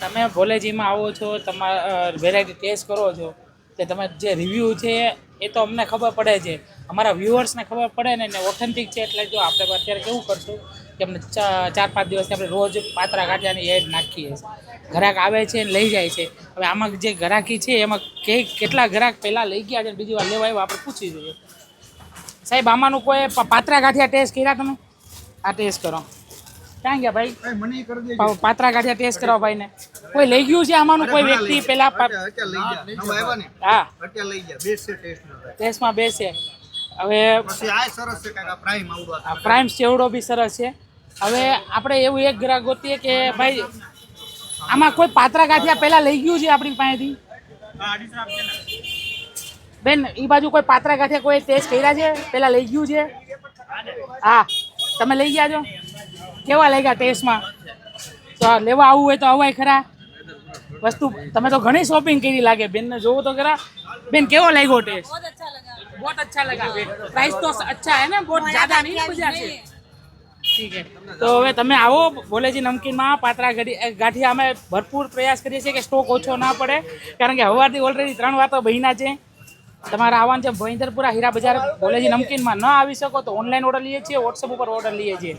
તમે ભોલેજીમાં આવો છો, તમારા વેરાયટી ટેસ્ટ કરો છો, તે તમે જે રિવ્યૂ છે એ તો અમને ખબર પડે છે, અમારા વ્યુઅર્સને ખબર પડે ને ઓથેન્ટિક છે. એટલે જો આપણે અત્યારે કેવું કરશું કે અમને 4-5 દિવસથી આપણે રોજ પાત્રા ગાંઠિયાની એડ નાખીએ છીએ. ગ્રાહક આવે છે ને લઈ જાય છે. હવે આમાં જે ગ્રાહકી છે એમાં કેટલા ગ્રાહક પહેલાં લઈ ગયા છે બીજી વાર લેવા આવ્યા આપણે પૂછી જોઈએ. સાહેબ આમાંનું કોઈ પાત્રા ગાંઠિયા ટેસ્ટ કર્યા તમે? આ ટેસ્ટ કરો. ક્યાં ગયા ભાઈ? પાત્રા ગાંઠિયા ટેસ્ટ કરાવો ભાઈને. કોઈ લઈ ગયું છે આમાંનું કોઈ વ્યક્તિ પેલા? હા, ટેસ્ટમાં બેસે. હવે પ્રાઇમ ચેવડો બી સરસ છે. હવે આપણે એવું એક ગ્રાહક ગોતીએ કે ભાઈ આમાં કોઈ પાત્રા ગાંઠિયા પહેલા લઈ ગયું છે આપણી પાસેથી? બેન એ બાજુ કોઈ પાત્રા ગાંઠિયા કોઈ ટેસ્ટ કર્યા છે પહેલા લઈ ગયું છે? હા, તમે લઈ ગયા છો? કેવા લાગ્યા ટેસ્ટમાં? તો લેવા આવવું હોય તો અવાય ખરા. વસ્તુ તમે તો ઘણી શોપિંગ કરી લાગે. બેનને જોવો તો ખરા. બેન કેવો લાગ્યો ટેસ્ટ? बहुत अच्छा लगा. प्राइस तो अच्छा है ना, बहुत ज्यादा नहीं है बाजार से. ठीक है, તો હવે તમે આવો ભોલેજી નમકીનમાં. પાત્રા ગાંઠિયા અમે ભરપૂર પ્રયાસ કરીએ છીએ કે સ્ટોક ઓછો ના પડે, કારણ કે સવારથી ઓલરેડી 3 વાર તો બન્યા છે. તમારે આવવાનું છે ભોઈંદરપુરા હીરા બજાર ભોલેજી નમકીનમાં. ન આવી શકો તો ઓનલાઈન ઓર્ડર લઈએ છીએ, વોટ્સઅપ ઉપર ઓર્ડર લઈએ છીએ.